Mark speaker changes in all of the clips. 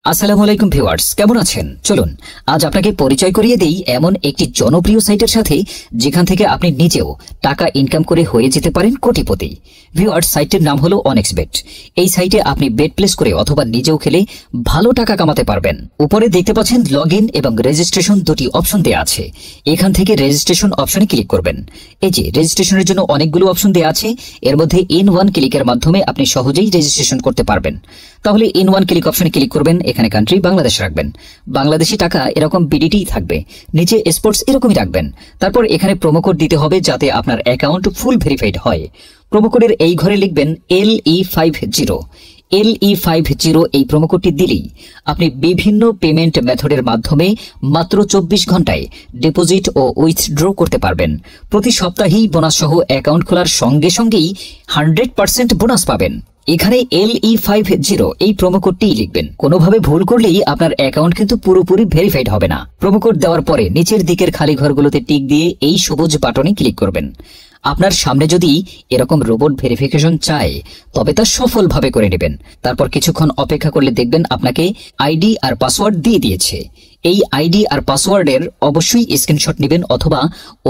Speaker 1: আসসালামু আলাইকুম ভিউয়ার্স, কেমন আছেন? চলুন আজ আপনাকে পরিচয় করিয়ে দেই এমন একটি জনপ্রিয় সাইটের সাথে যেখান থেকে আপনি নিজেও টাকা ইনকাম করে হয়ে যেতে পারেন কোটিপতি। ভিউয়ার্স, সাইটের নাম হলো অনেক্সবেট। এই সাইটে আপনি বেট প্লেস করে অথবা নিজেও খেলে ভালো টাকা কামাতে পারবেন। উপরে দেখতে পাচ্ছেন লগইন এবং রেজিস্ট্রেশন দুটি অপশন দেওয়া আছে। এখান থেকে রেজিস্ট্রেশন অপশনে ক্লিক করবেন। এই যে রেজিস্ট্রেশনের জন্য অনেকগুলো অপশন দেওয়া আছে, এর মধ্যে ইন ওয়ান ক্লিকের মাধ্যমে আপনি সহজেই রেজিস্ট্রেশন করতে পারবেন। তাহলে ইন ওয়ান ক্লিক অপশনে ক্লিক করবেন। এখানে কান্ট্রি বাংলাদেশ রাখবেন, বাংলাদেশি টাকা এরকম বিডিটি থাকবে, নিচে স্পোর্টস এরকমই রাখবেন। তারপর এখানে প্রোমো কোড দিতে হবে যাতে আপনার অ্যাকাউন্ট ফুল ভেরিফাইড হয়। প্রোমো কোডের এই ঘরে লিখবেন LE50। LE50 এই প্রোমো কোডটি দিলেই আপনি বিভিন্ন পেমেন্ট মেথডের মাধ্যমে মাত্র 24 ঘন্টায় ডিপোজিট ও উইথড্র করতে পারবেন। প্রতি সপ্তাহেই বোনাস সহ অ্যাকাউন্ট খোলার সঙ্গে সঙ্গেই 100% বোনাস পাবেন। এখানে LE50 এই প্রোমো কোডটি লিখবেন। কোনোভাবে ভুল করলেই আপনার অ্যাকাউন্ট কিন্তু পুরোপুরি ভেরিফাইড হবে না। প্রোমো কোড দেওয়ার পরে নিচের দিকের খালি ঘরগুলোতে টিক দিয়ে এই সবুজ বাটনে ক্লিক করবেন। আপনার সামনে যদি এরকম রোবট ভেরিফিকেশন চায় তবে তা সফলভাবে করে নেবেন। তারপর কিছুক্ষণ অপেক্ষা করলে দেখবেন আপনাকে আইডি আর পাসওয়ার্ড দিয়ে দিয়েছে। এই আইডি আর পাসওয়ার্ডের অবশ্যই স্ক্রিনশট নেবেন অথবা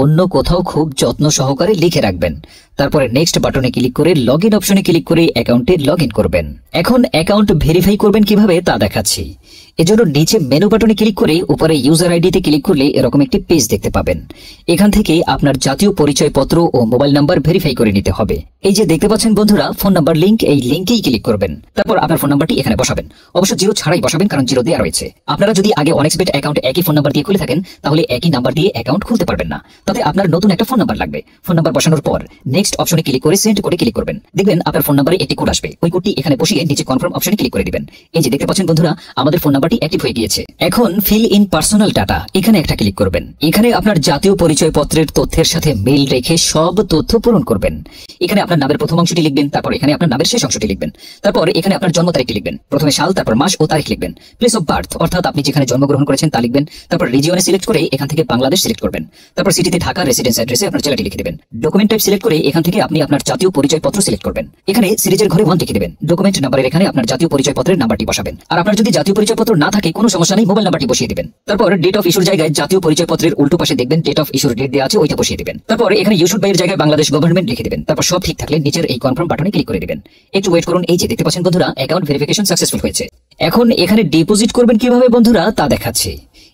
Speaker 1: অন্য কোথাও খুব যত্ন সহকারে লিখে রাখবেন। তারপরে নেক্সট বাটনে ক্লিক করে লগইন অপশনে ক্লিক করে অ্যাকাউন্টে লগইন করবেন। এখন অ্যাকাউন্ট ভেরিফাই করবেন কিভাবে তা দেখাচ্ছি। এজন্য নিচে মেনু বাটনে ক্লিক করে উপরে ইউজার আইডিতে ক্লিক করলে এরকম একটি পেজ দেখতে পাবেন। এখান থেকে আপনার জাতীয় পরিচয়পত্র ও মোবাইল নাম্বার ভেরিফাই করে নিতে হবে। এই যে দেখতে পাচ্ছেন বন্ধুরা ফোন নাম্বার লিংক, এই লিংকেই ক্লিক করবেন। তারপর আপনার ফোন নাম্বারটি এখানে বসাবেন। অবশ্য জিরো ছাড়াই বসাবেন, কারণ জিরো দেওয়া রয়েছে। আপনারা যদি আগে অনেক্সবেট অ্যাকাউন্ট একই ফোন নাম্বার দিয়ে খুলে থাকেন তাহলে একই নাম্বার দিয়ে অ্যাকাউন্ট খুলতে পারবেন না। তাতে আপনার নতুন একটা ফোন নাম্বার লাগবে। ফোন নাম্বার বসানোর পর নেক্সট অপশনে ক্লিক করে সেন্ড কোডে ক্লিক করবেন। দেখবেন আপনার ফোন নাম্বারে একটি কোড আসবে। ওই কোডটি এখানে বসিয়ে নিচে কনফার্ম অপশনে ক্লিক করে দিবেন। এই যে দেখতে পাচ্ছেন বন্ধুরা আমাদের ফোন নাম্বারটি অ্যাক্টিভ হয়ে গিয়েছে। এখন ফিল ইন পার্সোনাল ডাটা এখানে একটা ক্লিক করবেন। এখানে আপনার জাতীয় পরিচয়পত্রের তথ্যের সাথে মিল রেখে সব তথ্য পূরণ করবেন। এখানে আপনার নামের প্রথম অংশটি লিখবেন, তারপর এখানে আপনার নামের শেষ অংশটি লিখবেন। তারপর এখানে আপনার জন্ম তারিখটি লিখবেন। প্রথমে সাল, তারপর মাস ও তারিখ লিখবেন। প্লেস অফ বার্থ অর্থাৎ আপনি যেখানে জন্মগ্রহণ করেছেন তা লিখবেন। তারপর রিজিয়নে সিলেক্ট করে এখান থেকে বাংলাদেশ সিলেক্ট করবেন। তারপর সিটিতে ঢাকা, রেসিডেন্স অ্যাড্রেসে আপনার জেলাটি লিখে দেবেন। ডকুমেন্ট টাইপ সিলেক্ট করে এখান থেকে আপনি আপনার জাতীয় পরিচয়পত্র সিলেক্ট করবেন। এখানে সিরিজের ঘরে 1 লিখে দেবেন। ডকুমেন্ট নাম্বারের এখানে আপনার জাতীয় পরিচয়পত্রের নাম্বারটি বসাবেন। আর আপনার যদি জাতীয় পরিচয়পত্র না থাকে কোনো সমস্যা নেই, মোবাইল নাম্বারটি বসিয়ে দিবেন। তারপর ডেট অফ ইস্যুর জায়গায় জাতীয় পরিচয়পত্রের উল্টো পাশে দেখবেন ডেট অফ ইস্যুর ডেট দেওয়া আছে, ওইটা বসিয়ে দিবেন। তারপর এখানে ইস্যুড বাই এর জায়গায় বাংলাদেশ গভর্নমেন্ট লিখে দিবেন। তারপর সব ঠিক থাকলে নিচের এই কনফার্ম বাটনে ক্লিক করে দিবেন। একটু ওয়েট করুন। এই যে দেখতে পাচ্ছেন বন্ধুরা অ্যাকাউন্ট ভেরিফিকেশন সাকসেসফুল হয়েছে। এখন এখানে ডিপোজিট করবেন কিভাবে বন্ধুরা তা দেখাচ্ছি।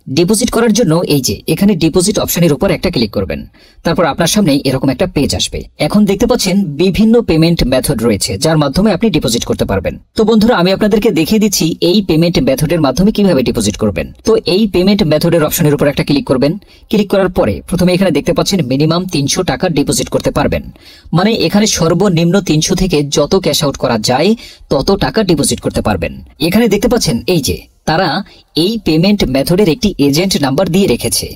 Speaker 1: ডিপোজিট করার জন্য এই যে এখানে ডিপোজিট অপশনের উপর একটা ক্লিক করবেন। তারপর আপনার সামনে এরকম একটা পেজ আসবে। এখন দেখতে পাচ্ছেন বিভিন্ন পেমেন্ট মেথড রয়েছে যার মাধ্যমে আপনি ডিপোজিট করতে পারবেন। তো বন্ধুরা আমি আপনাদেরকে দেখিয়ে দিচ্ছি এই পেমেন্ট মেথডের মাধ্যমে কিভাবে ডিপোজিট করবেন। তো এই পেমেন্ট মেথডের অপশনের উপর একটা ক্লিক করবেন। ক্লিক করার পরে প্রথমে এখানে দেখতে পাচ্ছেন মিনিমাম 300 টাকা ডিপোজিট করতে পারবেন। মানে এখানে সর্বনিম্ন 300 থেকে যত ক্যাশ আউট করা যায় তত টাকা ডিপোজিট করতে পারবেন। এখানে দেখতে পাচ্ছেন এই যে তারা এই পেমেন্ট মেথডের একটি এজেন্ট নাম্বার দিয়ে রেখেছে।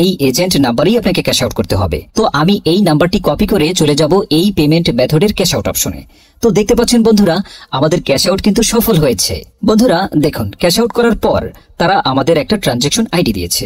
Speaker 1: এই এজেন্ট নাম্বারই আপনাকে ক্যাশ আউট করতে হবে। তো আমি এই নাম্বারটি কপি করে চলে যাব এই পেমেন্ট মেথডের ক্যাশ আউট অপশনে। তো দেখতে পাচ্ছেন বন্ধুরা আমাদের ক্যাশ আউট কিন্তু সফল হয়েছে। বন্ধুরা দেখুন ক্যাশ আউট করার পর তারা আমাদের একটা ট্রানজ্যাকশন আইডি দিয়েছে।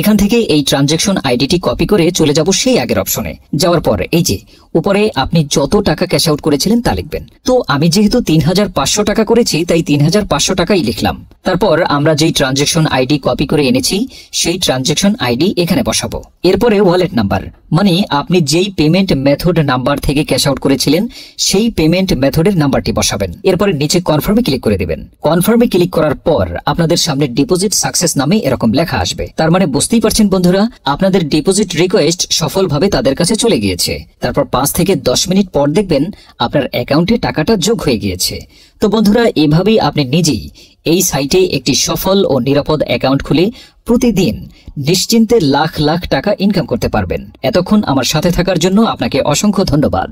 Speaker 1: এখান থেকে এই ট্রানজ্যাকশন আইডিটি কপি করে চলে যাব সেই আগের অপশনে। যাওয়ার পর এই যে উপরে আপনি যত টাকা ক্যাশ আউট করেছিলেন তা লিখবেন। তো আমি যেহেতু 3500 টাকা করেছি তাই 3500 টাকাই লিখলাম। তারপর আমরা যেই ট্রানজ্যাকশন আইডি কপি করে এনেছি সেই ট্রানজ্যাকশন আইডি এখানে বসাবো। এরপরে ওয়ালেট নাম্বার মানে আপনি যেই পেমেন্ট মেথড নাম্বার থেকে ক্যাশ আউট করেছিলেন সেই পেমেন্ট মেথডের নাম্বারটি বসাবেন। এরপরে নিচে কনফার্মে ক্লিক করে দিবেন। কনফার্মে ক্লিক করার পর আপনাদের সামনে ডিপোজিট সাকসেস নামে এরকম লেখা আসবে। তার মানে বুঝতেই পারছেন বন্ধুরা আপনাদের ডিপোজিট রিকোয়েস্ট সফলভাবে তাদের কাছে চলে গিয়েছে। তারপর 5 থেকে 10 মিনিট পর দেখবেন আপনার অ্যাকাউন্টে টাকাটা যোগ হয়ে গিয়েছে। তো বন্ধুরা এভাবেই আপনি নিজেই এই সাইটে একটি সফল ও নিরাপদ অ্যাকাউন্ট খুলে প্রতিদিন নিশ্চিন্তে লাখ লাখ টাকা ইনকাম করতে পারবেন। এতক্ষণ আমার সাথে থাকার জন্য আপনাকে অসংখ্য ধন্যবাদ।